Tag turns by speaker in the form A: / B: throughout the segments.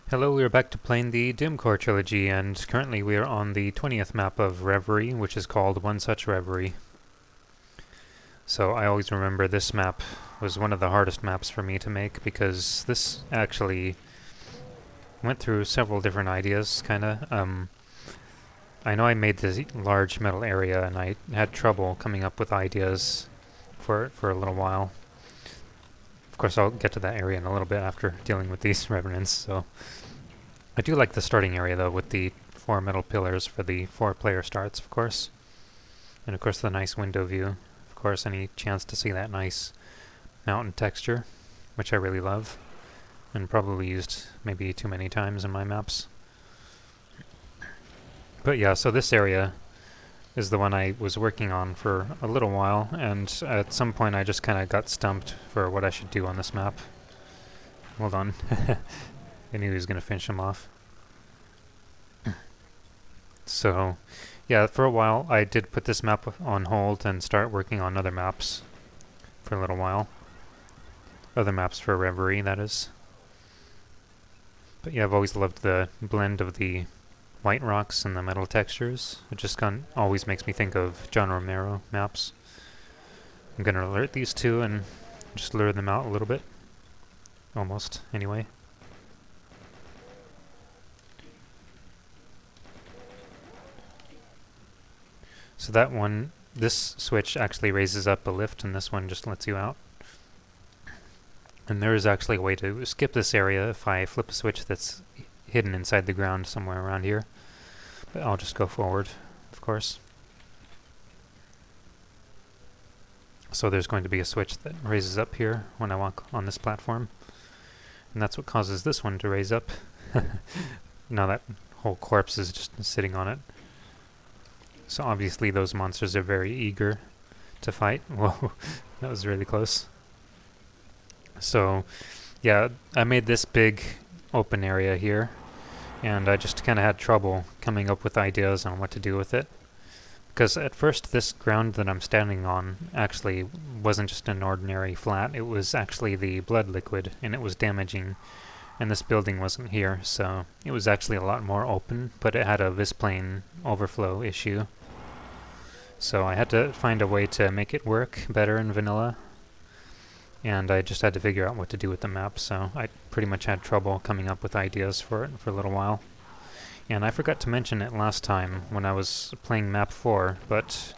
A: Hello, we are back to playing the Doomcore Trilogy, and currently we are on the 20th map of Reverie, which is called One Such Reverie. So I always remember this map was one of the hardest maps for me to make, because this actually went through several different ideas, kinda. I know I made this large metal area, and I had trouble coming up with ideas for a little while. Of course, I'll get to that area in a little bit after dealing with these revenants, so... I do like the starting area, though, with the 4 metal pillars for the 4-player starts, of course. And of course the nice window view. Of course, any chance to see that nice mountain texture, which I really love. And probably used maybe too many times in my maps. But yeah, so this area is the one I was working on for a little while, and at some point I just kind of got stumped for what I should do on this map. Hold on. I knew he was going to finish him off. So, yeah, for a while I did put this map on hold and start working on other maps for a little while. Other maps for Reverie, that is. But yeah, I've always loved the blend of the white rocks and the metal textures. It just always makes me think of John Romero maps. I'm going to alert these two and just lure them out a little bit. Almost, anyway. So that one, this switch actually raises up a lift, and this one just lets you out. And there is actually a way to skip this area if I flip a switch that's hidden inside the ground somewhere around here. But I'll just go forward, of course. So there's going to be a switch that raises up here when I walk on this platform. And that's what causes this one to raise up. Now that whole corpse is just sitting on it. So obviously those monsters are very eager to fight. Whoa, that was really close. So, yeah, I made this big open area here, and I just kind of had trouble coming up with ideas on what to do with it. Because at first this ground that I'm standing on actually wasn't just an ordinary flat, it was actually the blood liquid, and it was damaging, and this building wasn't here, so it was actually a lot more open, but it had a visplane overflow issue. So I had to find a way to make it work better in vanilla, and I just had to figure out what to do with the map, so I pretty much had trouble coming up with ideas for it for a little while. And I forgot to mention it last time when I was playing map 4, but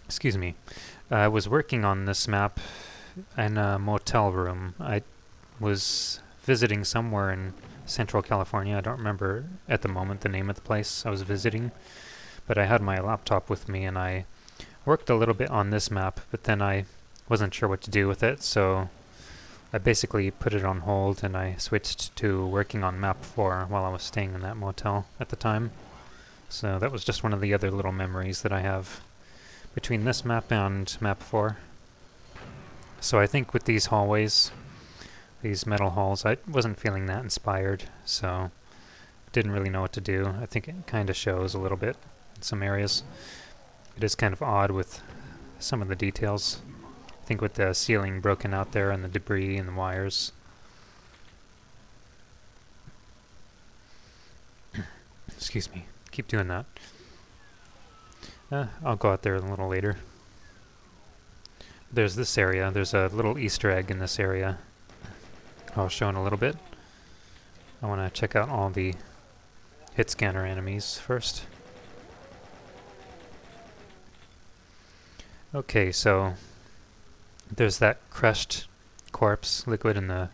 A: excuse me, I was working on this map in a motel room. I was visiting somewhere in Central California. I don't remember at the moment the name of the place I was visiting, but I had my laptop with me and I worked a little bit on this map, but then I wasn't sure what to do with it, so I basically put it on hold and I switched to working on map 4 while I was staying in that motel at the time. So that was just one of the other little memories that I have between this map and map 4. So I think with these hallways, these metal halls, I wasn't feeling that inspired, so didn't really know what to do. I think it kind of shows a little bit in some areas. It is kind of odd with some of the details. I think with the ceiling broken out there and the debris and the wires. Excuse me, keep doing that. I'll go out there a little later. There's this area, there's a little Easter egg in this area. I'll show in a little bit. I want to check out all the hit scanner enemies first. Okay, so there's that crushed corpse liquid in the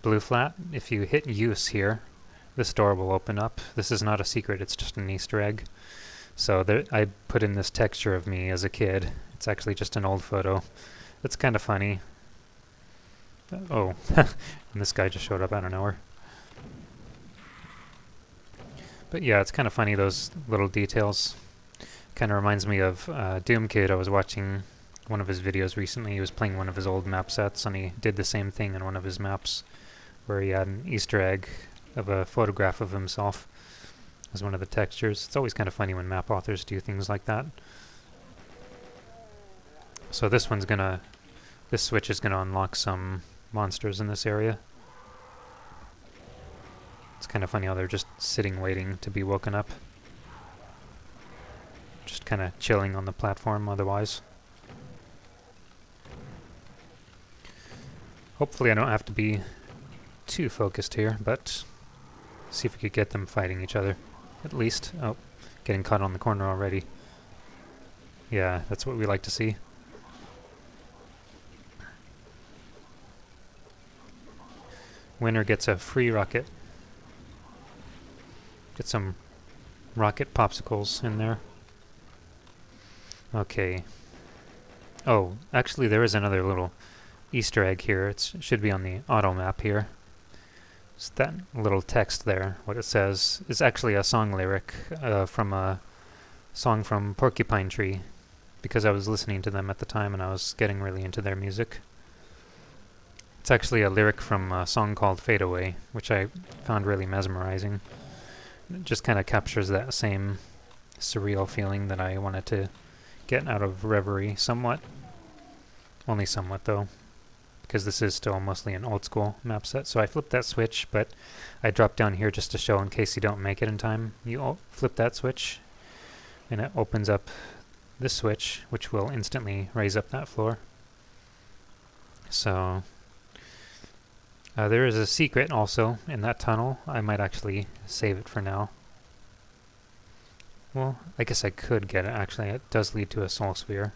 A: blue flat. If you hit use here, this door will open up. This is not a secret, it's just an Easter egg. So there, I put in this texture of me as a kid. It's actually just an old photo. It's kind of funny. Oh, and this guy just showed up out of nowhere. But yeah, it's kind of funny, those little details. Kind of reminds me of Doom Kid. I was watching one of his videos recently. He was playing one of his old map sets, and he did the same thing in one of his maps, where he had an Easter egg of a photograph of himself as one of the textures. It's always kind of funny when map authors do things like that. So this switch is gonna unlock some monsters in this area. It's kind of funny how they're just sitting waiting to be woken up. Just kind of chilling on the platform otherwise. Hopefully I don't have to be too focused here, but see if we could get them fighting each other. At least. Oh, getting caught on the corner already. Yeah, that's what we like to see. Winner gets a free rocket. Get some rocket popsicles in there. Okay. Oh, actually there is another little Easter egg here. It should be on the auto map here. It's that little text there. What it says is actually a song lyric from a song from Porcupine Tree, because I was listening to them at the time and I was getting really into their music. It's actually a lyric from a song called Fade Away, which I found really mesmerizing. It just kind of captures that same surreal feeling that I wanted to get out of Reverie somewhat. Only somewhat though, because this is still mostly an old school map set. So I flipped that switch, but I dropped down here just to show in case you don't make it in time. You flip that switch and it opens up this switch, which will instantly raise up that floor. So there is a secret also in that tunnel. I might actually save it for now. Well, I guess I could get it actually. It does lead to a soul sphere.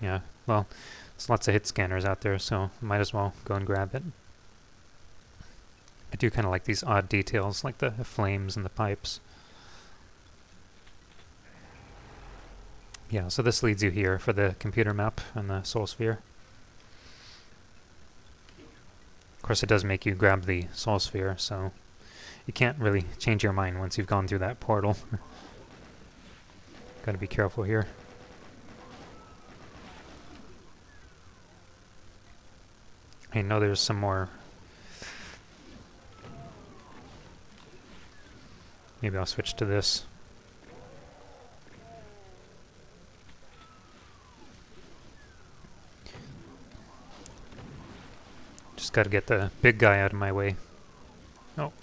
A: Yeah, well, there's lots of hit scanners out there, so might as well go and grab it. I do kind of like these odd details, like the flames and the pipes. Yeah, so this leads you here for the computer map and the soul sphere. Of course, it does make you grab the soul sphere, so you can't really change your mind once you've gone through that portal. Gotta be careful here. I know there's some more. Maybe I'll switch to this. Just gotta get the big guy out of my way. Oh.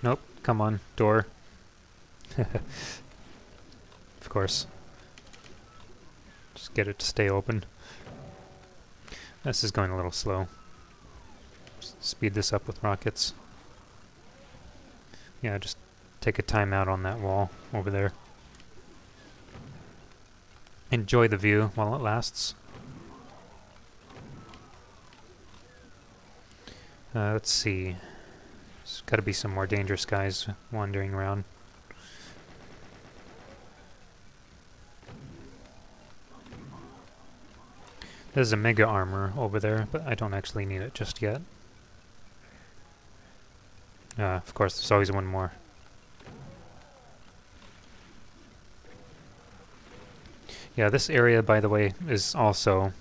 A: Nope. Come on, door. Of course. Just get it to stay open. This is going a little slow. Speed this up with rockets. Yeah, just take a timeout on that wall over there. Enjoy the view while it lasts. Let's see. There's got to be some more dangerous guys wandering around. There's a mega armor over there, but I don't actually need it just yet. Of course, there's always one more. Yeah, this area, by the way, is also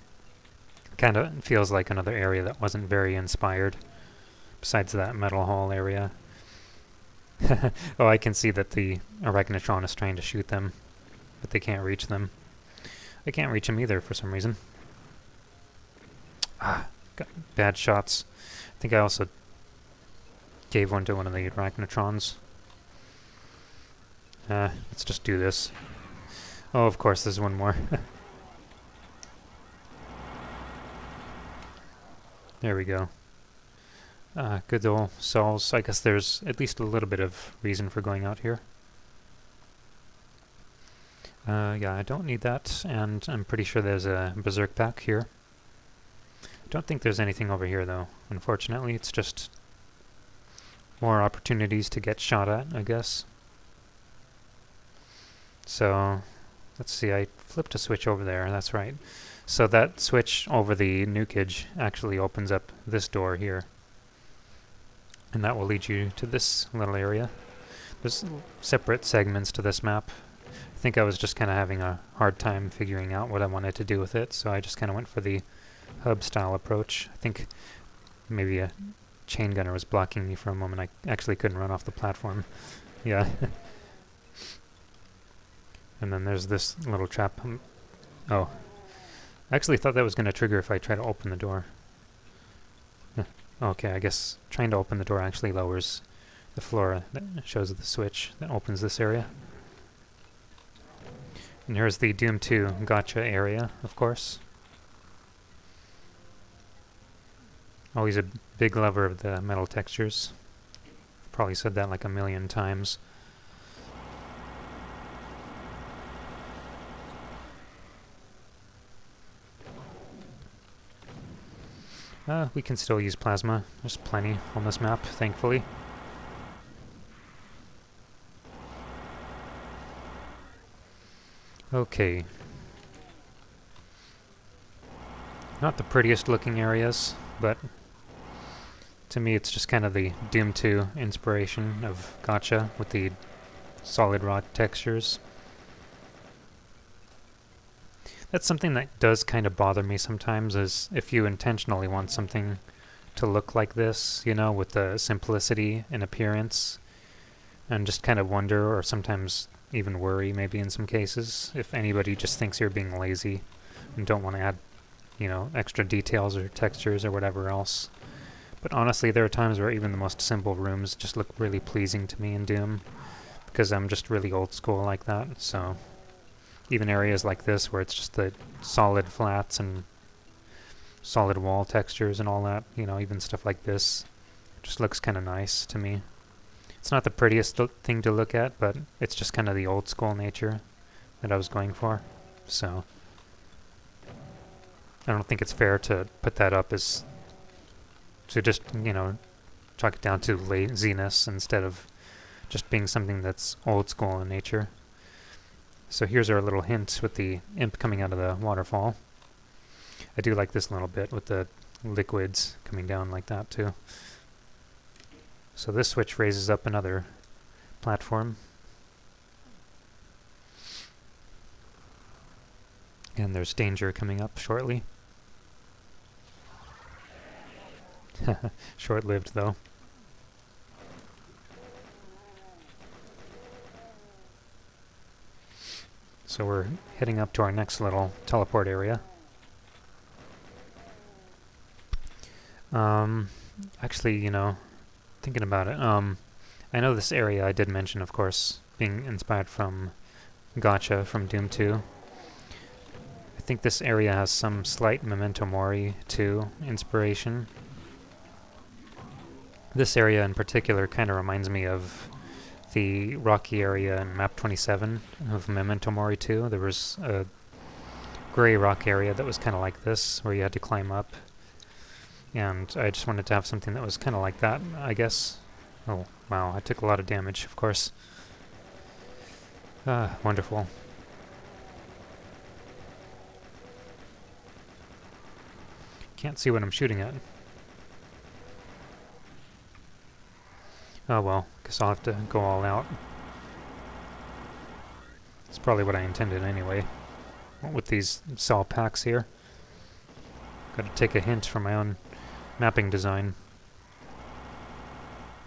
A: kind of feels like another area that wasn't very inspired, besides that metal hall area. Oh, I can see that the Arachnotron is trying to shoot them, but they can't reach them. I can't reach them either for some reason. Ah, got bad shots. I think I also gave one to one of the Arachnotrons. Let's just do this. Oh, of course, there's one more. There we go. Good old souls. I guess there's at least a little bit of reason for going out here. Yeah, I don't need that, and I'm pretty sure there's a Berserk pack here. I don't think there's anything over here, though. Unfortunately, it's just more opportunities to get shot at, I guess. So, let's see, I flipped a switch over there, that's right. So that switch over the nukage actually opens up this door here. And that will lead you to this little area. There's separate segments to this map. I think I was just kind of having a hard time figuring out what I wanted to do with it, so I just kind of went for the hub-style approach. I think maybe a chain gunner was blocking me for a moment. I actually couldn't run off the platform. Yeah. And then there's this little trap. Oh. I actually thought that was going to trigger if I try to open the door. Okay, I guess trying to open the door actually lowers the floor that shows the switch that opens this area. And here's the Doom 2 gotcha area, of course. Always a big lover of the metal textures. Probably said that like a million times. We can still use plasma. There's plenty on this map, thankfully. Okay. Not the prettiest looking areas, but to me it's just kind of the Doom 2 inspiration of gotcha with the solid rock textures. That's something that does kind of bother me sometimes, is if you intentionally want something to look like this, you know, with the simplicity in appearance, and just kind of wonder, or sometimes even worry maybe in some cases, if anybody just thinks you're being lazy and don't want to add, you know, extra details or textures or whatever else. But honestly, there are times where even the most simple rooms just look really pleasing to me in Doom, because I'm just really old school like that. So even areas like this where it's just the solid flats and solid wall textures and all that, you know, even stuff like this just looks kind of nice to me. It's not the prettiest thing to look at, but it's just kind of the old school nature that I was going for. So I don't think it's fair to put that up as, to just, you know, chalk it down to laziness instead of just being something that's old school in nature. So here's our little hint with the imp coming out of the waterfall. I do like this a little bit with the liquids coming down like that too. So this switch raises up another platform. And there's danger coming up shortly. Short-lived though. So we're heading up to our next little teleport area. Actually, you know, thinking about it, I know this area I did mention, of course, being inspired from gotcha from Doom 2. I think this area has some slight Memento Mori 2 inspiration. This area in particular kind of reminds me of the rocky area in MAP20 of Memento Mori 2. There was a gray rock area that was kind of like this, where you had to climb up. And I just wanted to have something that was kind of like that, I guess. Oh, wow, I took a lot of damage, of course. Wonderful. Can't see what I'm shooting at. Oh well, guess I'll have to go all out. It's probably what I intended anyway, with these cell packs here. Gotta take a hint from my own mapping design.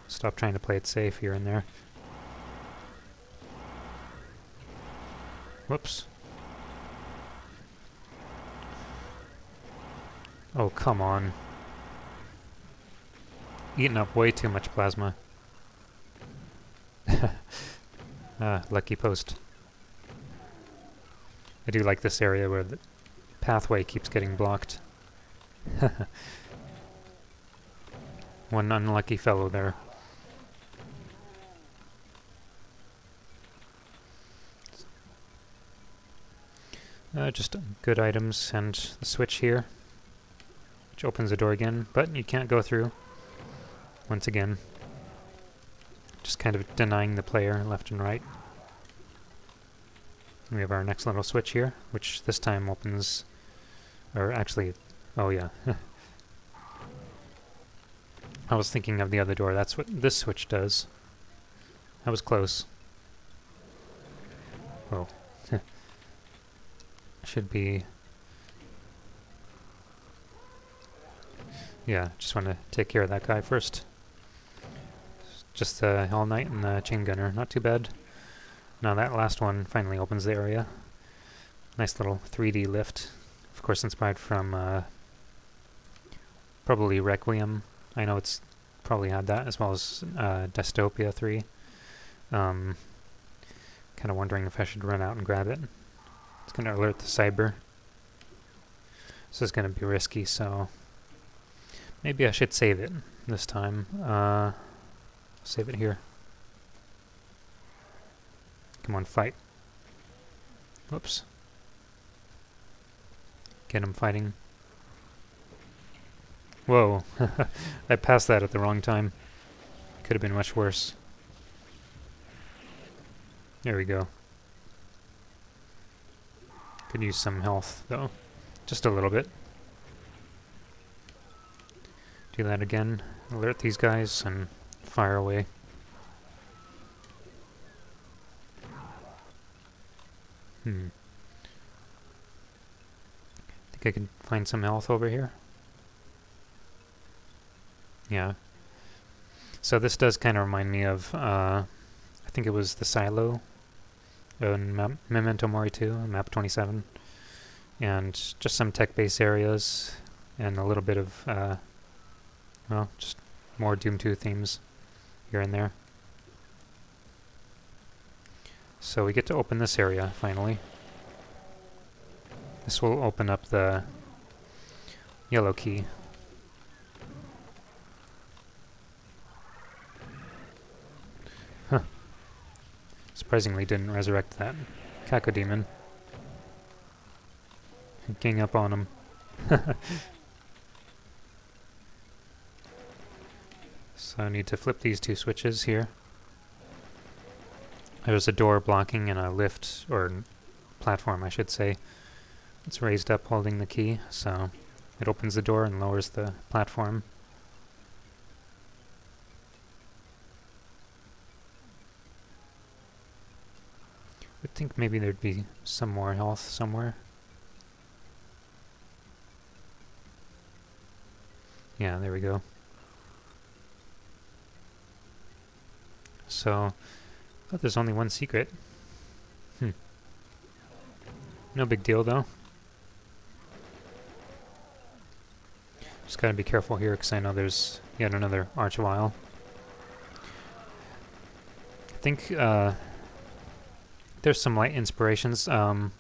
A: Stop trying to play it safe here and there. Whoops. Oh, come on. Eating up way too much plasma. Lucky post. I do like this area where the pathway keeps getting blocked. One unlucky fellow there. Just good items and the switch here, which opens the door again, but you can't go through. Once again, just kind of denying the player left and right. And we have our next little switch here, which this time opens, or actually, oh yeah. I was thinking of the other door. That's what this switch does. That was close. Oh. Should be... Yeah, just want to take care of that guy first. Just the Hell Knight and the Chain Gunner. Not too bad. Now that last one finally opens the area. Nice little 3D lift. Of course inspired from probably Requiem I know it's probably had that, as well as Dystopia 3. Kind of wondering if I should run out and grab it. It's going to alert the cyber. This is going to be risky, so maybe I should save it this time. Save it here. Come on, fight. Whoops. Get him fighting. Whoa. I passed that at the wrong time. Could have been much worse. There we go. Could use some health, though. Just a little bit. Do that again. Alert these guys and fire away. Think I can find some health over here. Yeah. So this does kind of remind me of, I think it was the silo in Memento Mori 2, MAP20, and just some tech-based areas, and a little bit of, well, just more Doom 2 themes here and there. So we get to open this area, finally. This will open up the yellow key. Huh. Surprisingly didn't resurrect that Cacodemon. Gang up on him. So I need to flip these two switches here. There's a door blocking and a lift, or platform I should say. It's raised up holding the key, so it opens the door and lowers the platform. I would think maybe there'd be some more health somewhere. Yeah, there we go. So, oh, there's only one secret. No big deal though. Just gotta be careful here because I know there's yet another Archvile. I think there's some light inspirations. I'm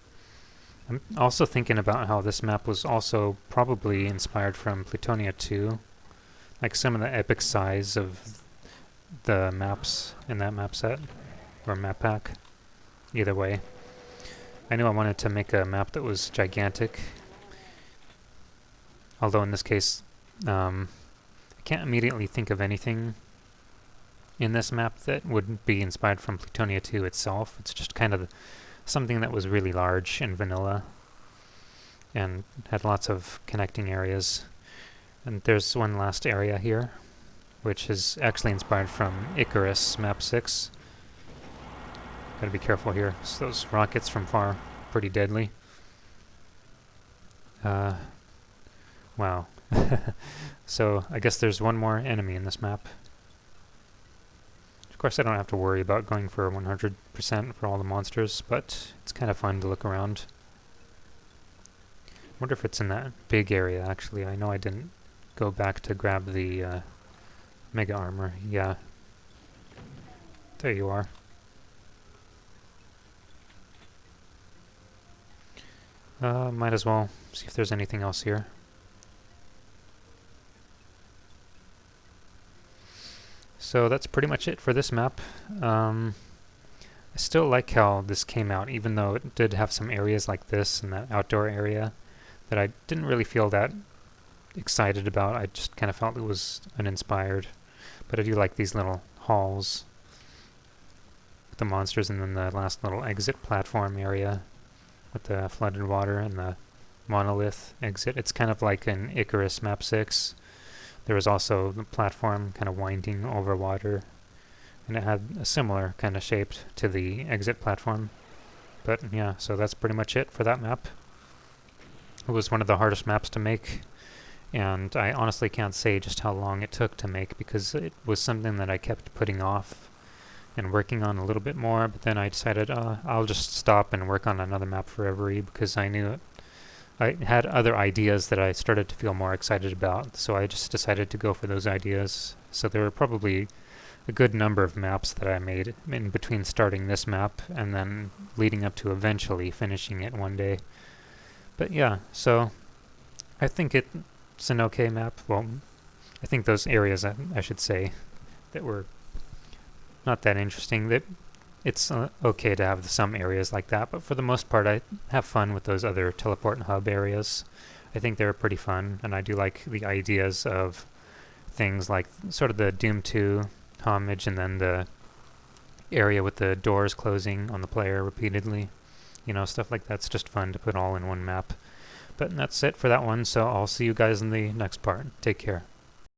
A: also thinking about how this map was also probably inspired from Plutonia 2. Like some of the epic size of the maps in that map set, or map pack. Either way. I knew I wanted to make a map that was gigantic. Although in this case, I can't immediately think of anything in this map that would be inspired from Plutonia 2 itself. It's just kind of something that was really large and vanilla and had lots of connecting areas. And there's one last area here, which is actually inspired from Icarus Map 6. Gotta be careful here. So those rockets from far, pretty deadly. Wow. So I guess there's one more enemy in this map. Of course I don't have to worry about going for 100% for all the monsters, but it's kind of fun to look around. Wonder if it's in that big area actually. I know I didn't go back to grab the Mega Armor. Yeah. There you are. Might as well see if there's anything else here. So that's pretty much it for this map. I still like how this came out, even though it did have some areas like this and that outdoor area that I didn't really feel that excited about. I just kind of felt it was uninspired. But I do like these little halls with the monsters, and then the last little exit platform area with the flooded water and the monolith exit. It's kind of like an Icarus Map 6. There was also the platform kind of winding over water, and it had a similar kind of shape to the exit platform. But yeah, so that's pretty much it for that map. It was one of the hardest maps to make, and I honestly can't say just how long it took to make, because it was something that I kept putting off and working on a little bit more, but then I decided I'll just stop and work on another map for Reverie, because I knew I had other ideas that I started to feel more excited about, so I just decided to go for those ideas. So there were probably a good number of maps that I made in between starting this map and then leading up to eventually finishing it one day. But yeah, so I think it's an okay map. Well, I think those areas, I should say, that were not that interesting, that it's okay to have some areas like that, but for the most part I have fun with those other teleport and hub areas. I think they're pretty fun, and I do like the ideas of things like sort of the Doom 2 homage, and then the area with the doors closing on the player repeatedly. You know, stuff like that's just fun to put all in one map. But that's it for that one, so I'll see you guys in the next part. Take care.